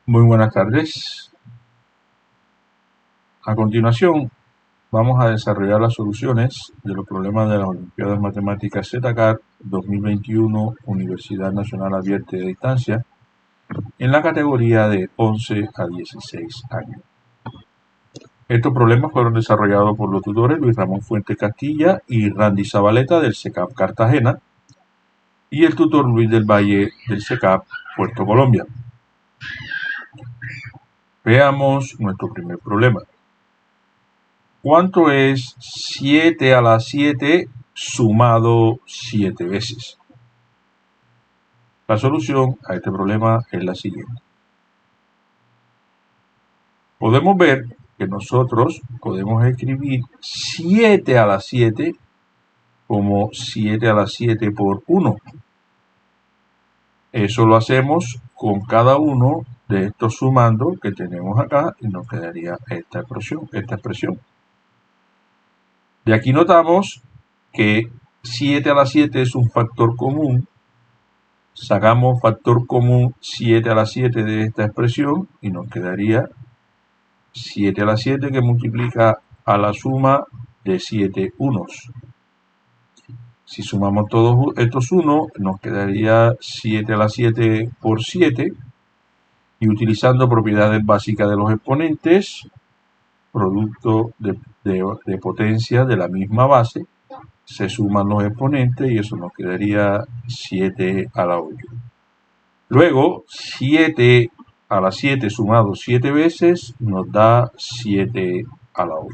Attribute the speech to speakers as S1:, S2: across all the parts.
S1: Muy buenas tardes. A continuación, vamos a desarrollar las soluciones de los problemas de las Olimpiadas Matemáticas ZCAR 2021 Universidad Nacional Abierta de Distancia en la categoría de 11 a 16 años. Estos problemas fueron desarrollados por los tutores Luis Ramón Fuentes Castilla y Randy Zabaleta del CECAP Cartagena y el tutor Luis del Valle del CECAP Puerto Colombia. Veamos nuestro primer problema. ¿Cuánto es 7 a la 7 sumado 7 veces? La solución a este problema es la siguiente. Podemos ver que nosotros podemos escribir 7 a la 7 como 7 a la 7 por 1. Eso lo hacemos con cada uno de estos sumandos que tenemos acá y nos quedaría esta expresión. De aquí notamos que 7 a la 7 es un factor común. Sacamos factor común 7 a la 7 de esta expresión y nos quedaría 7 a la 7 que multiplica a la suma de 7 unos. Si sumamos todos estos unos, nos quedaría 7 a la 7 por 7. Y utilizando propiedades básicas de los exponentes, producto de potencia de la misma base, se suman los exponentes y eso nos quedaría 7 a la 8. Luego, 7 a la 7 sumado 7 veces nos da 7 a la 8.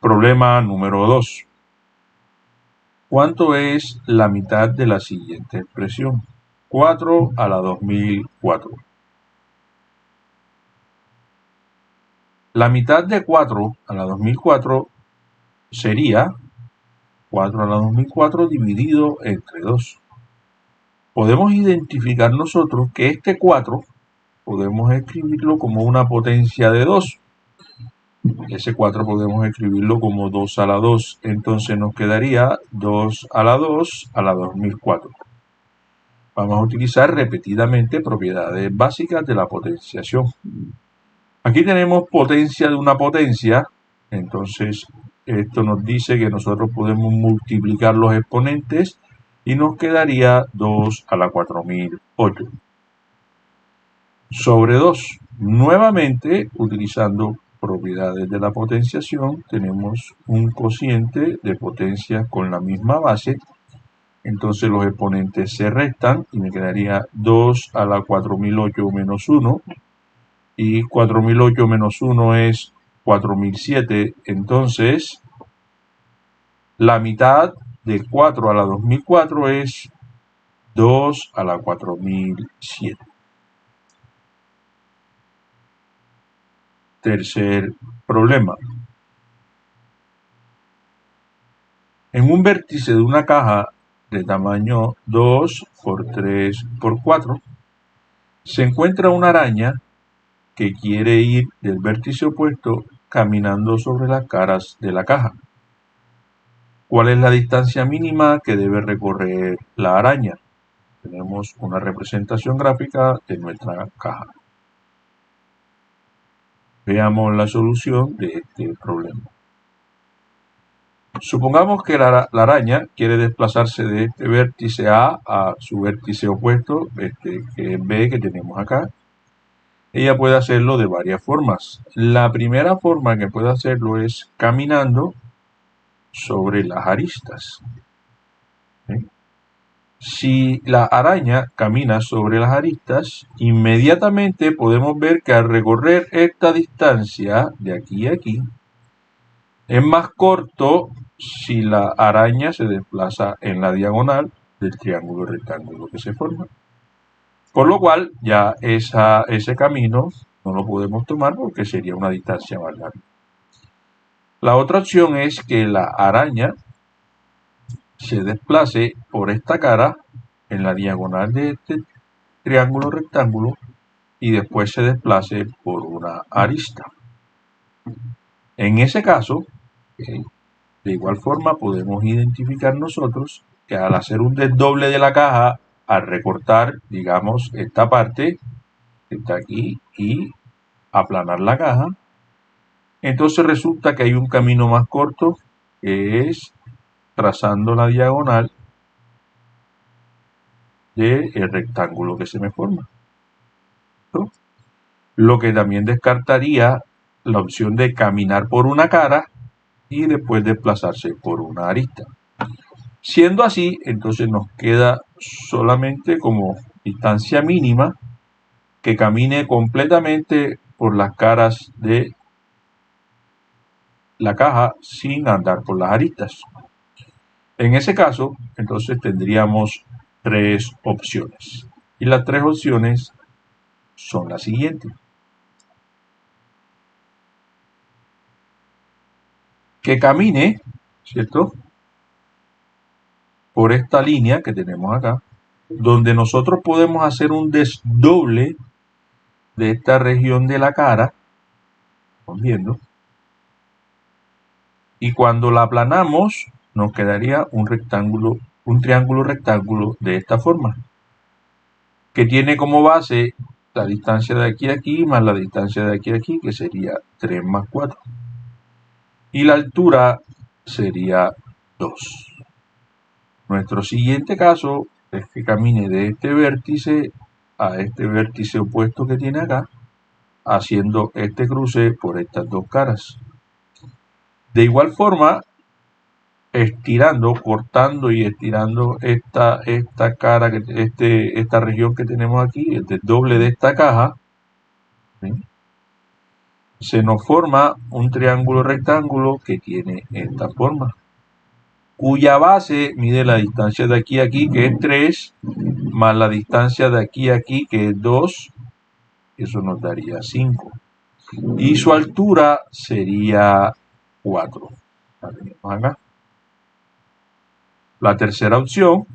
S1: Problema número 2. ¿Cuánto es la mitad de la siguiente expresión? 4 a la 2004. La mitad de 4 a la 2004 sería 4 a la 2004 dividido entre 2. Podemos identificar nosotros que este 4 podemos escribirlo como una potencia de 2. Ese 4 podemos escribirlo como 2 a la 2. Entonces nos quedaría 2 a la 2 a la 2004. Vamos a utilizar repetidamente propiedades básicas de la potenciación. Aquí tenemos potencia de una potencia. Entonces esto nos dice que nosotros podemos multiplicar los exponentes y nos quedaría 2 a la 4008 sobre 2. Nuevamente, utilizando propiedades de la potenciación, tenemos un cociente de potencia con la misma base. Entonces los exponentes se restan y me quedaría 2 a la 4008 menos 1. Y 4008 menos 1 es 4007. Entonces, la mitad de 4 a la 2004 es 2 a la 4007. Tercer problema. En un vértice de una caja de tamaño 2 por 3 por 4 se encuentra una araña que quiere ir del vértice opuesto caminando sobre las caras de la caja. ¿Cuál es la distancia mínima que debe recorrer la araña? Tenemos una representación gráfica de nuestra caja. Veamos la solución de este problema. Supongamos que la araña quiere desplazarse de este vértice A a su vértice opuesto, que es B, que tenemos acá. Ella puede hacerlo de varias formas. La primera forma que puede hacerlo es caminando sobre las aristas. Si la araña camina sobre las aristas, inmediatamente podemos ver que al recorrer esta distancia de aquí a aquí, es más corto si la araña se desplaza en la diagonal del triángulo rectángulo que se forma. Por lo cual, ya ese camino no lo podemos tomar porque sería una distancia más larga. La otra opción es que la araña se desplace por esta cara en la diagonal de este triángulo rectángulo y después se desplace por una arista. En ese caso, de igual forma podemos identificar nosotros que al hacer un desdoble de la caja al recortar, digamos, esta parte que está aquí y aplanar la caja, entonces resulta que hay un camino más corto que es trazando la diagonal del rectángulo que se me forma, ¿no? Lo que también descartaría la opción de caminar por una cara y después desplazarse por una arista. Siendo así, entonces nos queda solamente como distancia mínima que camine completamente por las caras de la caja sin andar por las aristas. En ese caso, entonces tendríamos tres opciones. Y las tres opciones son las siguientes. Que camine, ¿cierto?, por esta línea que tenemos acá, donde nosotros podemos hacer un desdoble de esta región de la cara, estamos viendo, y cuando la aplanamos nos quedaría un rectángulo, un triángulo rectángulo de esta forma, que tiene como base la distancia de aquí a aquí más la distancia de aquí a aquí, que sería 3 más 4. Y la altura sería 2. Nuestro siguiente caso es que camine de este vértice a este vértice opuesto que tiene acá, haciendo este cruce por estas dos caras. De igual forma, estirando, cortando y estirando esta cara, esta región que tenemos aquí, el doble de esta caja, ¿sí?, se nos forma un triángulo rectángulo que tiene esta forma, cuya base mide la distancia de aquí a aquí, que es 3, más la distancia de aquí a aquí, que es 2, eso nos daría 5. Y su altura sería 4. La tenemos acá. La tercera opción,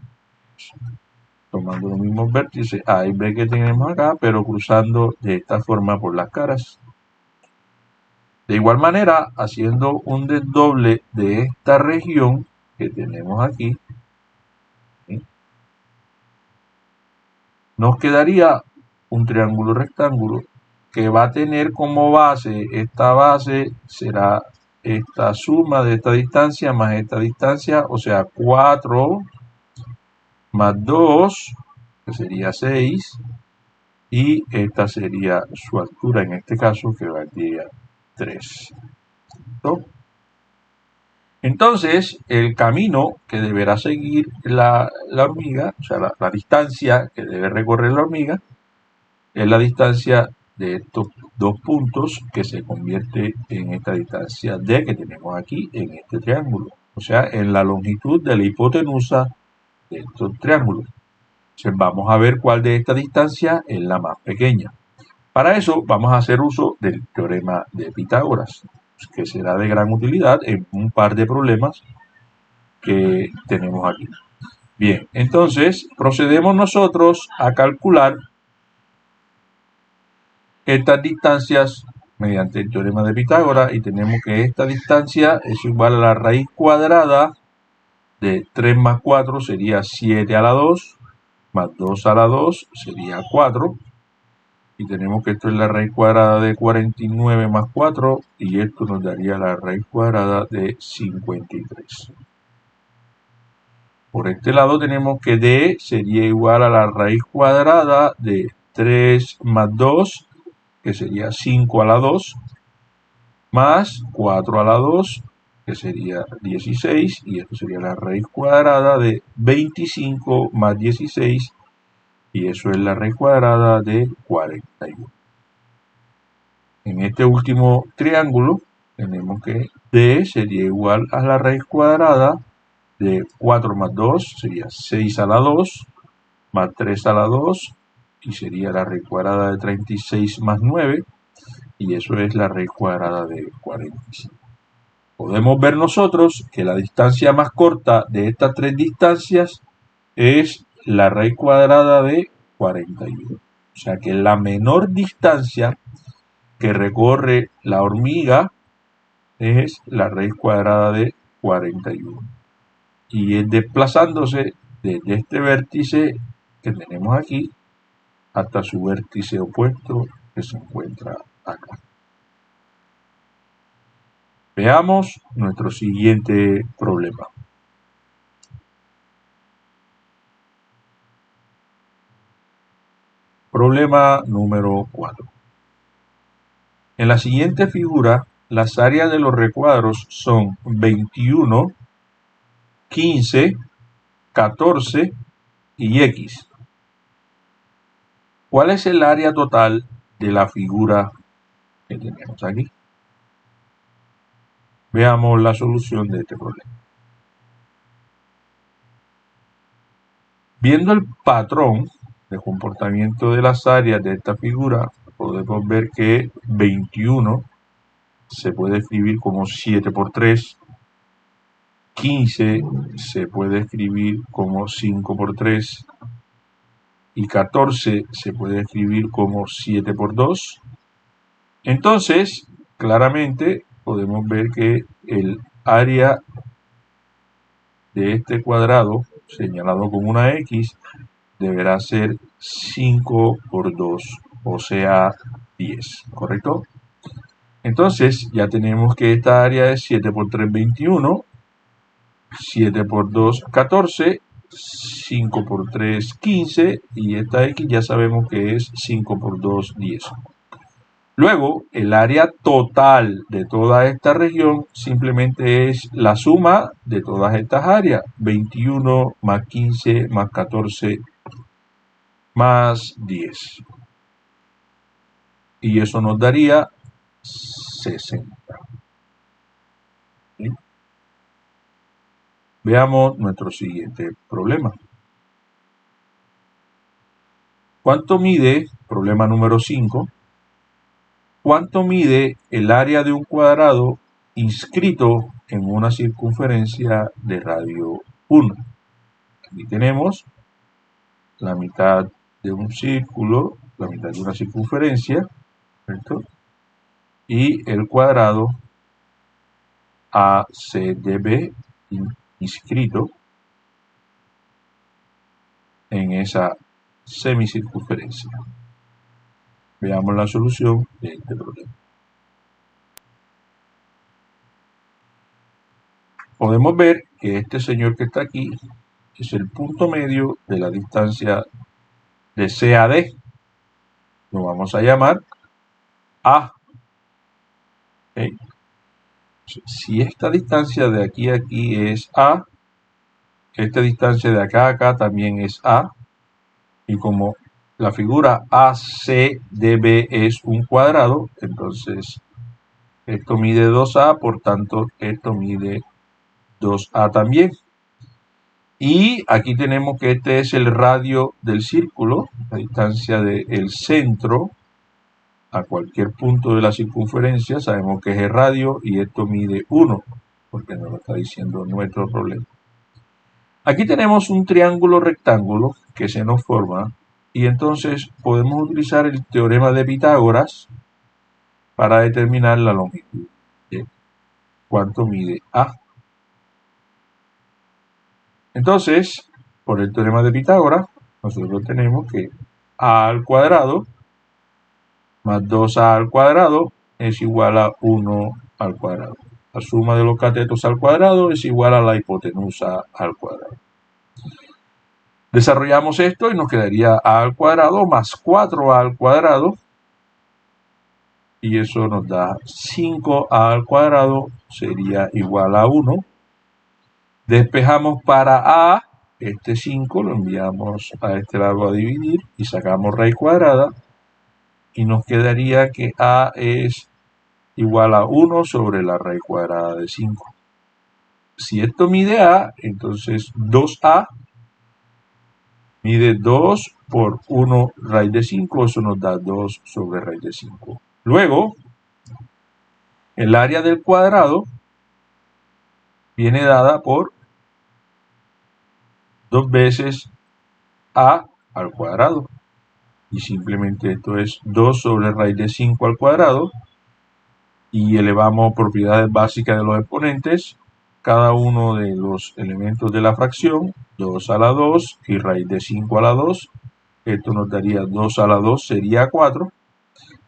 S1: tomando los mismos vértices A y B que tenemos acá, pero cruzando de esta forma por las caras. De igual manera, haciendo un desdoble de esta región que tenemos aquí, ¿sí?, nos quedaría un triángulo rectángulo que va a tener como base, esta base será esta suma de esta distancia más esta distancia, o sea, 4 más 2, que sería 6, y esta sería su altura en este caso, que valdría 3. ¿No? Entonces, el camino que deberá seguir la hormiga, o sea, la distancia que debe recorrer la hormiga, es la distancia de estos dos puntos que se convierte en esta distancia D que tenemos aquí en este triángulo, o sea, en la longitud de la hipotenusa de estos triángulos. Entonces, vamos a ver cuál de esta distancia es la más pequeña. Para eso vamos a hacer uso del teorema de Pitágoras, que será de gran utilidad en un par de problemas que tenemos aquí. Bien, entonces procedemos nosotros a calcular estas distancias mediante el teorema de Pitágoras, y tenemos que esta distancia es igual a la raíz cuadrada de 3 más 4 sería 7 a la 2, más 2 a la 2 sería 4, y tenemos que esto es la raíz cuadrada de 49 más 4, y esto nos daría la raíz cuadrada de 53. Por este lado tenemos que D sería igual a la raíz cuadrada de 3 más 2, que sería 5 a la 2, más 4 a la 2, que sería 16, y esto sería la raíz cuadrada de 25 más 16, y eso es la raíz cuadrada de 41. En este último triángulo tenemos que D sería igual a la raíz cuadrada de 4 más 2, sería 6 a la 2, más 3 a la 2, y sería la raíz cuadrada de 36 más 9, y eso es la raíz cuadrada de 45. Podemos ver nosotros que la distancia más corta de estas tres distancias es la raíz cuadrada de 41. O sea que la menor distancia que recorre la hormiga es la raíz cuadrada de 41. Y es desplazándose desde este vértice que tenemos aquí hasta su vértice opuesto que se encuentra acá. Veamos nuestro siguiente problema. Problema número 4. En la siguiente figura, las áreas de los recuadros son 21, 15, 14 y X. ¿Cuál es el área total de la figura que tenemos aquí? Veamos la solución de este problema. Viendo el patrón de comportamiento de las áreas de esta figura, podemos ver que 21 se puede escribir como 7 por 3, 15 se puede escribir como 5 por 3 y 14 se puede escribir como 7 por 2. Entonces, claramente podemos ver que el área de este cuadrado señalado con una X deberá ser 5 por 2, o sea 10, ¿correcto? Entonces ya tenemos que esta área es 7 por 3, 21, 7 por 2, 14, 5 por 3, 15 y esta X ya sabemos que es 5 por 2, 10. Luego, el área total de toda esta región simplemente es la suma de todas estas áreas. 21 más 15 más 14 más 10. Y eso nos daría 60. ¿Sí? Veamos nuestro siguiente problema. ¿Cuánto mide, problema número 5, cuánto mide el área de un cuadrado inscrito en una circunferencia de radio 1? Aquí tenemos la mitad de un círculo, la mitad de una circunferencia, ¿cierto? Y el cuadrado ACDB inscrito en esa semicircunferencia. Veamos la solución de este problema. Podemos ver que este señor que está aquí es el punto medio de la distancia de C a D. Lo vamos a llamar A. ¿Okay? Si esta distancia de aquí a aquí es A, esta distancia de acá a acá también es A, y como la figura ACDB es un cuadrado, entonces esto mide 2A, por tanto esto mide 2A también. Y aquí tenemos que este es el radio del círculo, la distancia del centro a cualquier punto de la circunferencia, sabemos que es el radio y esto mide 1, porque nos lo está diciendo nuestro problema. Aquí tenemos un triángulo rectángulo que se nos forma y entonces podemos utilizar el teorema de Pitágoras para determinar la longitud de cuánto mide A. Entonces, por el teorema de Pitágoras, nosotros tenemos que A al cuadrado más 2A al cuadrado es igual a 1 al cuadrado. La suma de los catetos al cuadrado es igual a la hipotenusa al cuadrado. Desarrollamos esto y nos quedaría A al cuadrado más 4A al cuadrado. Y eso nos da 5A al cuadrado sería igual a 1. Despejamos para A, este 5 lo enviamos a este lado a dividir y sacamos raíz cuadrada. Y nos quedaría que A es igual a 1 sobre la raíz cuadrada de 5. Si esto mide A, entonces 2A mide 2 por 1 raíz de 5, eso nos da 2 sobre raíz de 5. Luego, el área del cuadrado viene dada por 2 veces A al cuadrado. Y simplemente esto es 2 sobre raíz de 5 al cuadrado. Y elevamos propiedades básicas de los exponentes. cada uno de los elementos de la fracción, 2 a la 2 y raíz de 5 a la 2. Esto nos daría 2 a la 2, sería 4.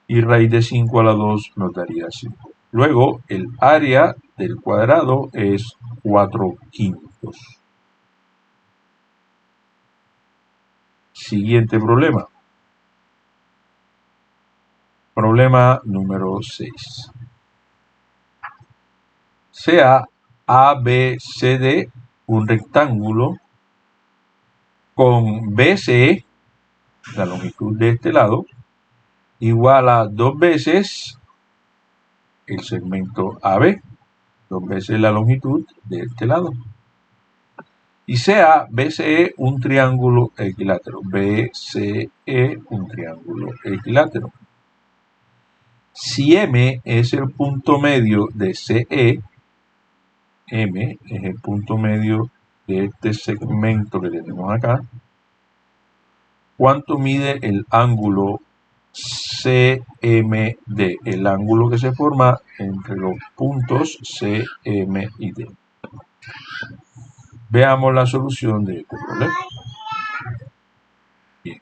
S1: Y raíz de 5 a la 2 nos daría 5. Luego, el área del cuadrado es 4/5. Siguiente problema. Problema número 6. Sea ABCD un rectángulo con BCE, la longitud de este lado, igual a 2 veces el segmento AB, 2 veces la longitud de este lado. Y sea BCE un triángulo equilátero. BCE un triángulo equilátero. Si M es el punto medio de CE, M es el punto medio de este segmento que tenemos acá, ¿cuánto mide el ángulo CMD? El ángulo que se forma entre los puntos CM y D. Veamos la solución de este problema. Bien.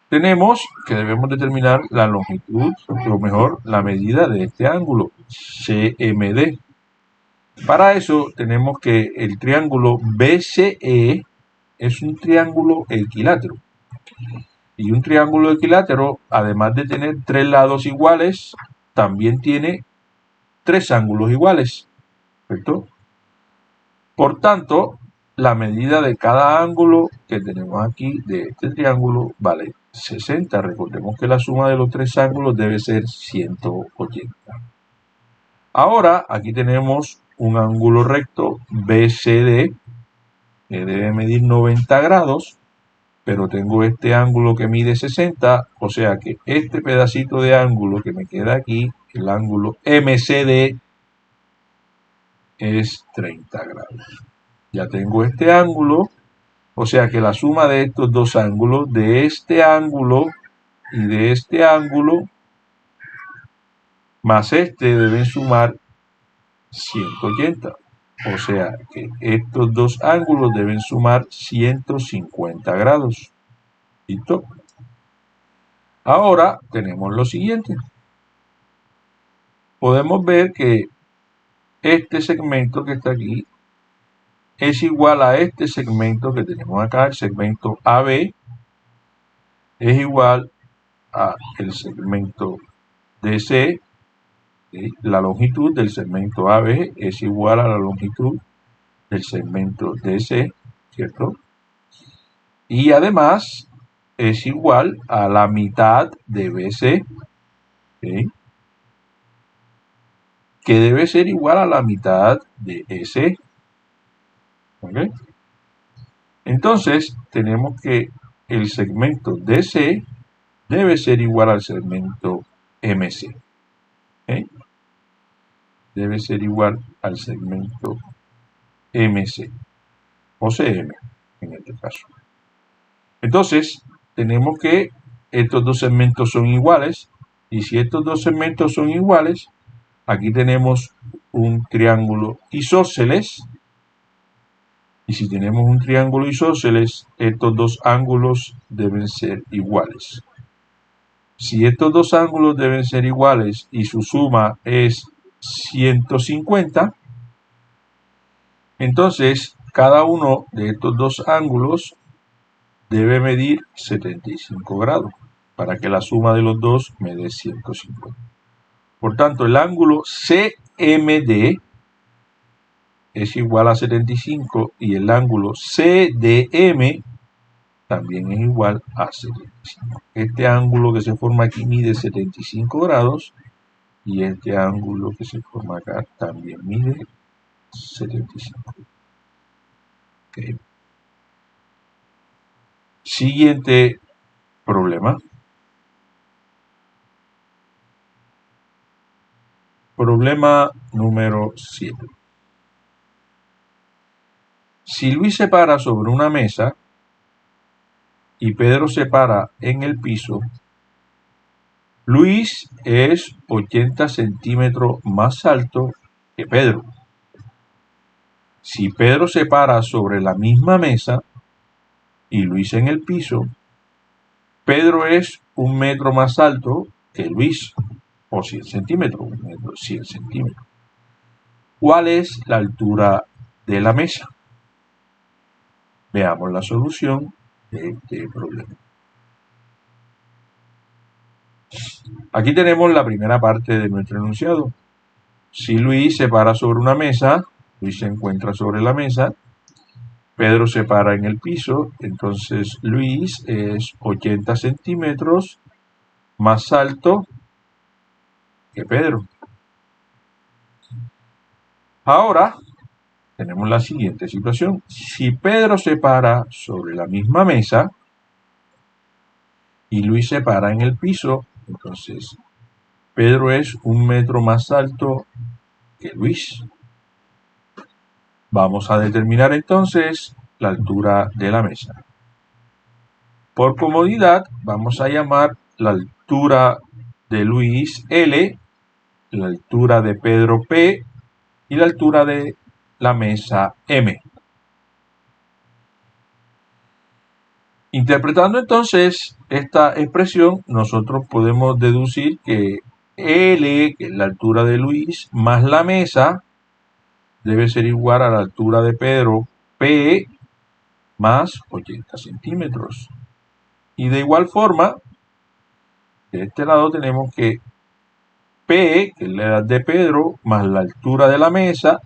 S1: Tenemos que debemos determinar la longitud, o mejor, la medida de este ángulo, CMD. Para eso tenemos que el triángulo BCE es un triángulo equilátero. Y un triángulo equilátero, además de tener 3 lados iguales, también tiene 3 ángulos iguales. ¿Cierto? Por tanto, la medida de cada ángulo que tenemos aquí de este triángulo vale 60. Recordemos que la suma de los 3 ángulos debe ser 180. Ahora, aquí tenemos un ángulo recto BCD que debe medir 90 grados, pero tengo este ángulo que mide 60, o sea que este pedacito de ángulo que me queda aquí, el ángulo MCD, es 30 grados. Ya tengo este ángulo, o sea que la suma de estos dos ángulos, de este ángulo y de este ángulo, más este, deben sumar 180. O sea que estos dos ángulos deben sumar 150 grados. ¿Listo? Ahora tenemos lo siguiente. Podemos ver que este segmento que está aquí es igual a este segmento que tenemos acá, el segmento AB, es igual a el segmento DC, ¿sí? La longitud del segmento AB es igual a la longitud del segmento DC, ¿cierto? Y además es igual a la mitad de BC, ¿sí? Que debe ser igual a la mitad de EC. ¿Okay? Entonces, tenemos que el segmento DC debe ser igual al segmento MC. ¿Okay? Debe ser igual al segmento MC o CM en este caso. Entonces, tenemos que estos dos segmentos son iguales, y si estos dos segmentos son iguales, aquí tenemos un triángulo isósceles, y si tenemos un triángulo isósceles, estos dos ángulos deben ser iguales. Si estos dos ángulos deben ser iguales y su suma es 150, entonces cada uno de estos dos ángulos debe medir 75 grados para que la suma de los dos me dé 150. Por tanto, el ángulo CMD es igual a 75 y el ángulo CDM también es igual a 75. Este ángulo que se forma aquí mide 75 grados y este ángulo que se forma acá también mide 75. Okay. Siguiente problema. Problema número 7. Si Luis se para sobre una mesa y Pedro se para en el piso, Luis es 80 centímetros más alto que Pedro. Si Pedro se para sobre la misma mesa y Luis en el piso, Pedro es 1 metro más alto que Luis, o 100 centímetros, 1 metro 100 centímetros. ¿Cuál es la altura de la mesa? Veamos la solución de este problema. Aquí tenemos la primera parte de nuestro enunciado. Si Luis se para sobre una mesa, Luis se encuentra sobre la mesa, Pedro se para en el piso, entonces Luis es 80 centímetros más alto que Pedro. Ahora tenemos la siguiente situación. Si Pedro se para sobre la misma mesa y Luis se para en el piso, entonces Pedro es 1 metro más alto que Luis. Vamos a determinar entonces la altura de la mesa. Por comodidad vamos a llamar la altura de Luis L, la altura de Pedro P y la altura de la mesa M. Interpretando entonces esta expresión, nosotros podemos deducir que L, que es la altura de Luis, más la mesa, debe ser igual a la altura de Pedro P más 80 centímetros. Y de igual forma, de este lado tenemos que P, que es la edad de Pedro, más la altura de la mesa,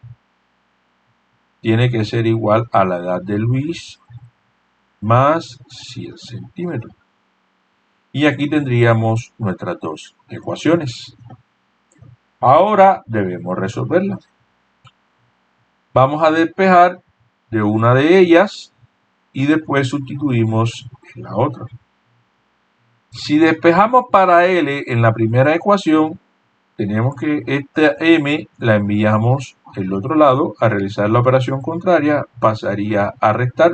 S1: tiene que ser igual a la edad de Luis más 100 centímetros. Y aquí tendríamos nuestras dos ecuaciones. Ahora debemos resolverlas. Vamos a despejar de una de ellas y después sustituimos en la otra. Si despejamos para L en la primera ecuación, tenemos que esta M la enviamos al otro lado a realizar la operación contraria, pasaría a restar.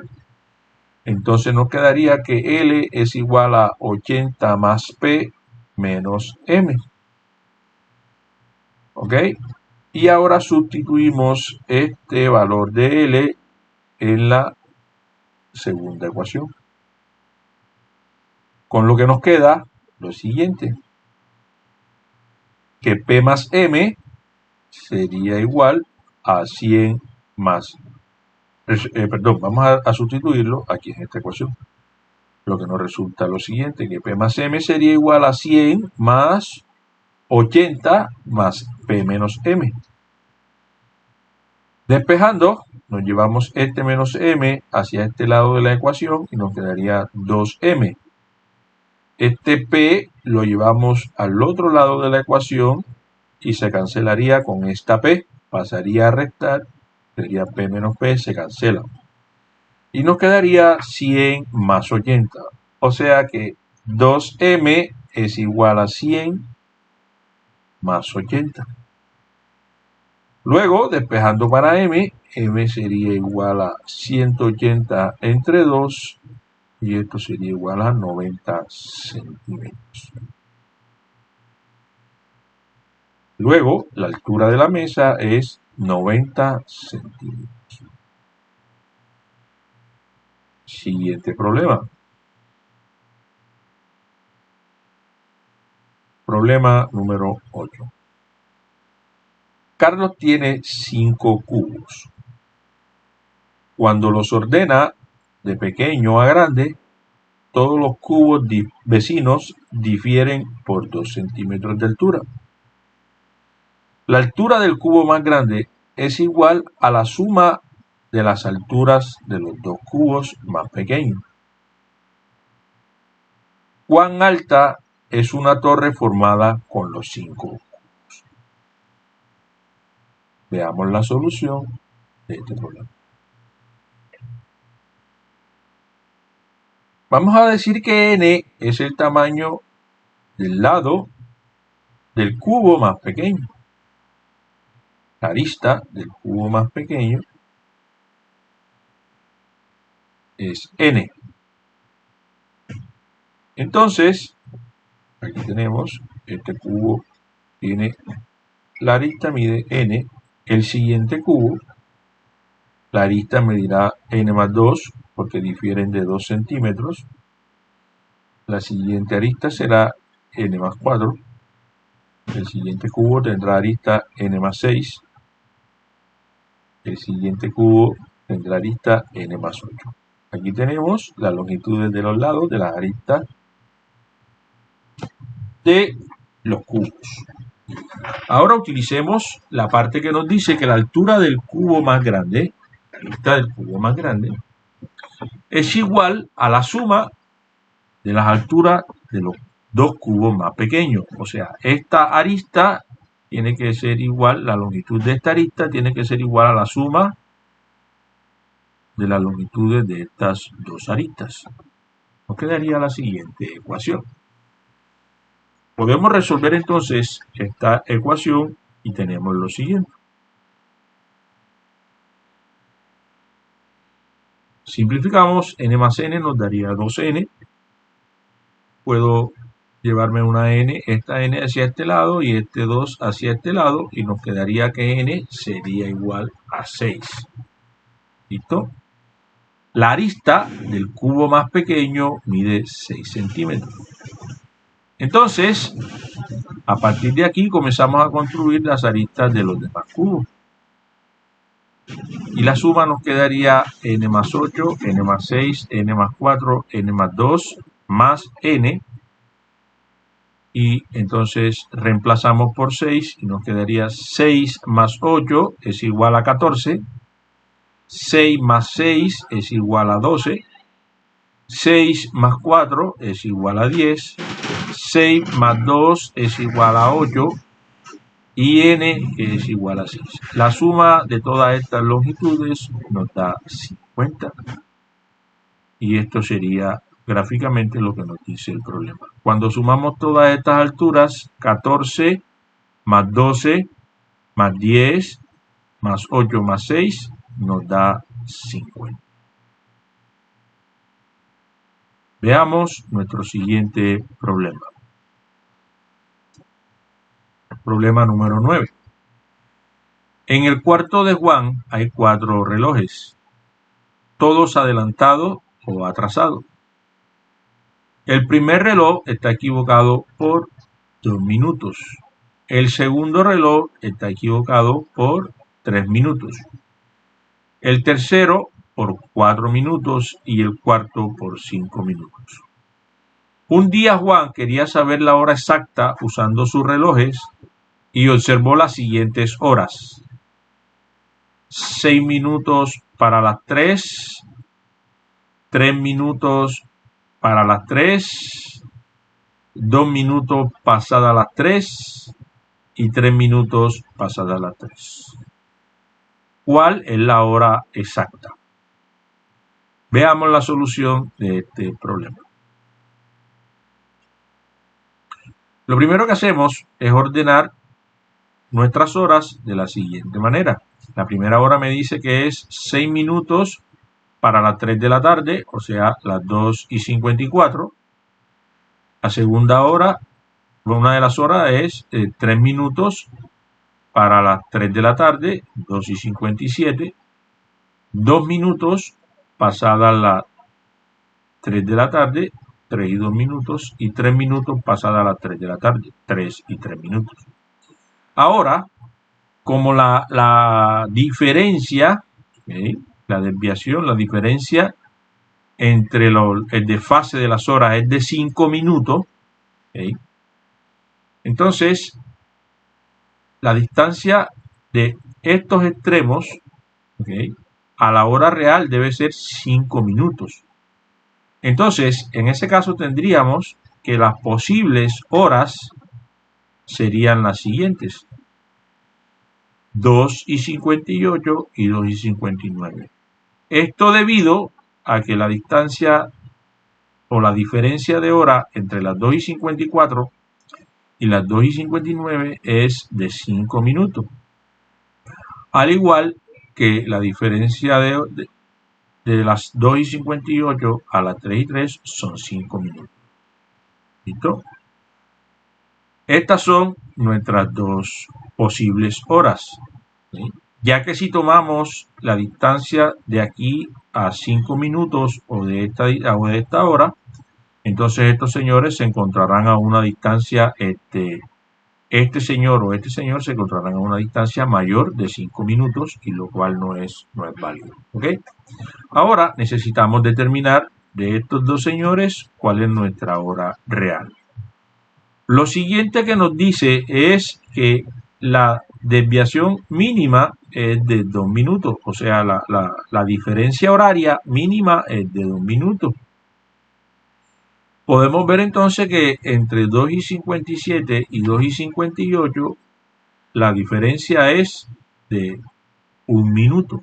S1: Entonces nos quedaría que L es igual a 80 más P menos M. ¿Ok? Y ahora sustituimos este valor de L en la segunda ecuación. Con lo que nos queda lo siguiente, que P más M sería igual a 100 más, vamos a sustituirlo aquí en esta ecuación. Lo que nos resulta lo siguiente, que P más M sería igual a 100 más 80 más P menos M. Despejando, nos llevamos este menos M hacia este lado de la ecuación y nos quedaría 2M. Este P lo llevamos al otro lado de la ecuación y se cancelaría con esta P. Pasaría a restar, sería P menos P, se cancela. Y nos quedaría 100 más 80. O sea que 2M es igual a 100 más 80. Luego, despejando para M, M sería igual a 180 entre 2 y esto sería igual a 90 centímetros. Luego, la altura de la mesa es 90 centímetros. Siguiente problema. Problema número 8. Carlos tiene 5 cubos. Cuando los ordena de pequeño a grande, todos los cubos vecinos difieren por 2 centímetros de altura. La altura del cubo más grande es igual a la suma de las alturas de los dos cubos más pequeños. ¿Cuán alta es una torre formada con los 5 cubos? Veamos la solución de este problema. Vamos a decir que n es el tamaño del lado del cubo más pequeño. La arista del cubo más pequeño es n. Entonces, aquí tenemos, este cubo tiene, la arista mide n, el siguiente cubo La arista medirá n más 2 porque difieren de 2 centímetros. La siguiente arista será n más 4. El siguiente cubo tendrá arista n más 6. El siguiente cubo tendrá arista n más 8. Aquí tenemos las longitudes de los lados de las aristas de los cubos. Ahora utilicemos la parte que nos dice que la altura del cubo más grande, la arista del cubo más grande, es igual a la suma de las alturas de los dos cubos más pequeños. O sea, esta arista tiene que ser igual, la longitud de esta arista tiene que ser igual a la suma de las longitudes de estas dos aristas. Nos quedaría la siguiente ecuación. Podemos resolver entonces esta ecuación y tenemos lo siguiente. Simplificamos, n más n nos daría 2n. Puedo llevarme una n, esta n hacia este lado y este 2 hacia este lado y nos quedaría que n sería igual a 6. ¿Listo? La arista del cubo más pequeño mide 6 centímetros. Entonces, a partir de aquí comenzamos a construir las aristas de los demás cubos. Y la suma nos quedaría n más 8, n más 6, n más 4, n más 2, más n. Y entonces reemplazamos por 6 y nos quedaría 6 más 8 es igual a 14. 6 más 6 es igual a 12. 6 más 4 es igual a 10. 6 más 2 es igual a 8. Y n es igual a 6. La suma de todas estas longitudes nos da 50. Y esto sería gráficamente lo que nos dice el problema. Cuando sumamos todas estas alturas, 14 más 12 más 10 más 8 más 6 nos da 50. Veamos nuestro siguiente problema. Problema número 9. En el cuarto de Juan hay 4 relojes, todos adelantados o atrasados. El primer reloj está equivocado por 2 minutos. El segundo reloj está equivocado por 3 minutos. El tercero por 4 minutos y el cuarto por 5 minutos. Un día Juan quería saber la hora exacta usando sus relojes y observó las siguientes horas. 6 minutos para las 3, 3 minutos para las 3, 2 minutos pasadas las 3 y 3 minutos pasadas las 3. ¿Cuál es la hora exacta? Veamos la solución de este problema. Lo primero que hacemos es ordenar nuestras horas de la siguiente manera. La primera hora me dice que es 6 minutos para las 3 de la tarde, o sea, las 2:54. La segunda hora, una de las horas es 3 minutos para las 3 de la tarde, 2:57. 2 minutos pasadas las 3 de la tarde, 3 y 2 minutos. Y 3 minutos pasadas las 3 de la tarde, 3 y 3 minutos. Ahora, como la diferencia, la desviación, la diferencia entre el desfase de las horas es de 5 minutos, entonces la distancia de estos extremos a la hora real debe ser 5 minutos. Entonces, en ese caso tendríamos que las posibles horas serían las siguientes: 2:58 y 2:59. Esto debido a que la distancia o la diferencia de hora entre las 2:54 y las 2:59 es de 5 minutos. Al igual que la diferencia de las 2:58 a las 3:03 son 5 minutos. ¿Listo? Estas son nuestras dos posibles horas. ya que si tomamos la distancia de aquí a 5 minutos o de esta hora, entonces estos señores se encontrarán a una distancia, este señor o este señor se encontrarán a una distancia mayor de 5 minutos, y lo cual no es válido. ¿Ok? Ahora necesitamos determinar de estos dos señores cuál es nuestra hora real. Lo siguiente que nos dice es que la desviación mínima es de 2 minutos, o sea, la diferencia horaria mínima es de 2 minutos. Podemos ver entonces que entre 2:57 y 2:58 la diferencia es de 1 minuto,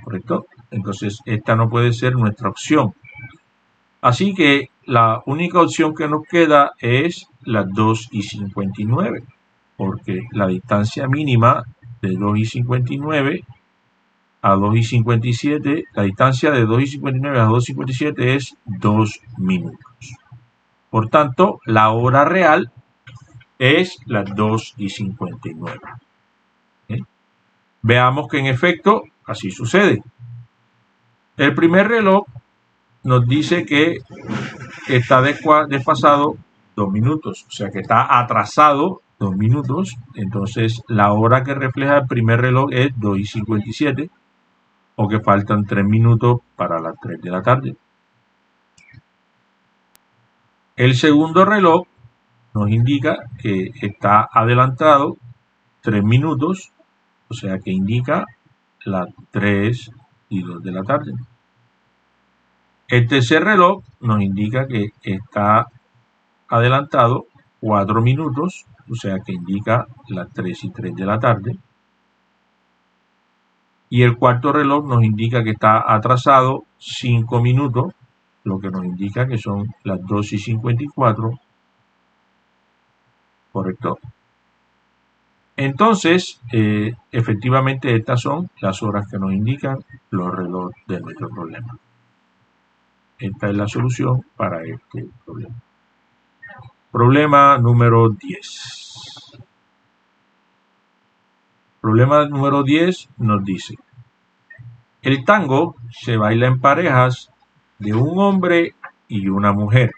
S1: ¿correcto? Entonces esta no puede ser nuestra opción. Así que la única opción que nos queda es las 2:59, porque la distancia mínima de 2:59 a 2:57, la distancia de 2:59 a 2:57 es 2 minutos. Por tanto, la hora real es las 2:59. Veamos que en efecto así sucede. El primer reloj nos dice que está desfasado 2 minutos, o sea que está atrasado 2 minutos. Entonces la hora que refleja el primer reloj es 2:57, o que faltan 3 minutos para las 3 de la tarde. El segundo reloj nos indica que está adelantado 3 minutos, o sea que indica las 3:02 de la tarde. El tercer reloj nos indica que está adelantado 4 minutos, o sea que indica las 3:03 de la tarde. Y el cuarto reloj nos indica que está atrasado 5 minutos, lo que nos indica que son las 2:54, correcto. Entonces, efectivamente estas son las horas que nos indican los relojes de nuestro problema. Esta es la solución para este problema. Problema número 10. Problema número 10 nos dice: el tango se baila en parejas de un hombre y una mujer.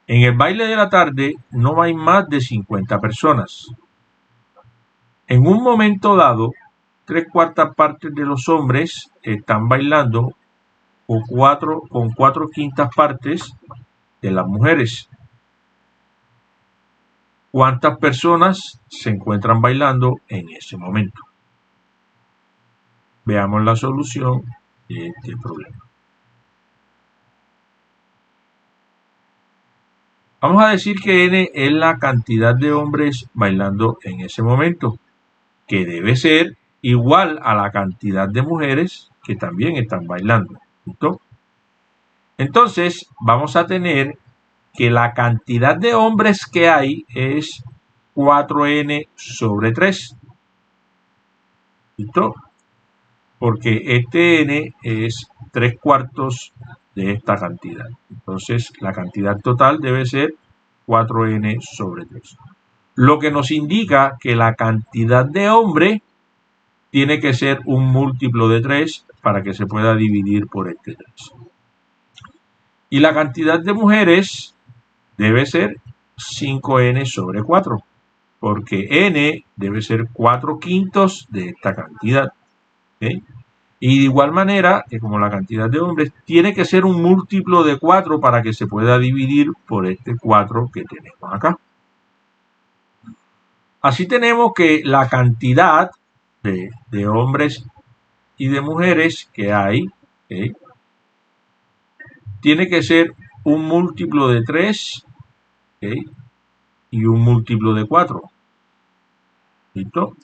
S1: En el baile de la tarde no hay más de 50 personas. En un momento dado, 3/4 partes de los hombres están bailando con 4/5 partes de las mujeres. ¿Cuántas personas se encuentran bailando en ese momento? Veamos la solución de este problema. Vamos a decir que N es la cantidad de hombres bailando en ese momento, que debe ser igual a la cantidad de mujeres que también están bailando. ¿Listo? Entonces, vamos a tener que la cantidad de hombres que hay es 4n sobre 3. ¿Listo? Porque este n es 3/4 de esta cantidad. Entonces, la cantidad total debe ser 4n sobre 3. Lo que nos indica que la cantidad de hombre tiene que ser un múltiplo de 3 para que se pueda dividir por este 3. Y la cantidad de mujeres debe ser 5n sobre 4, porque n debe ser 4/5 de esta cantidad. ¿Okay? Y de igual manera, que como la cantidad de hombres tiene que ser un múltiplo de 4 para que se pueda dividir por este 4 que tenemos acá. Así tenemos que la cantidad de hombres y de mujeres que hay, ¿okay?, tiene que ser un múltiplo de 3, ¿okay?, y un múltiplo de 4. ¿Listo?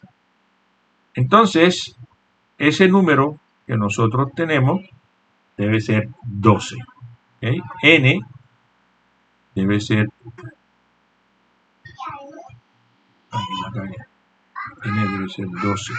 S1: Entonces, ese número que nosotros tenemos debe ser 12. ¿Okay? N debe ser... N debe ser 12.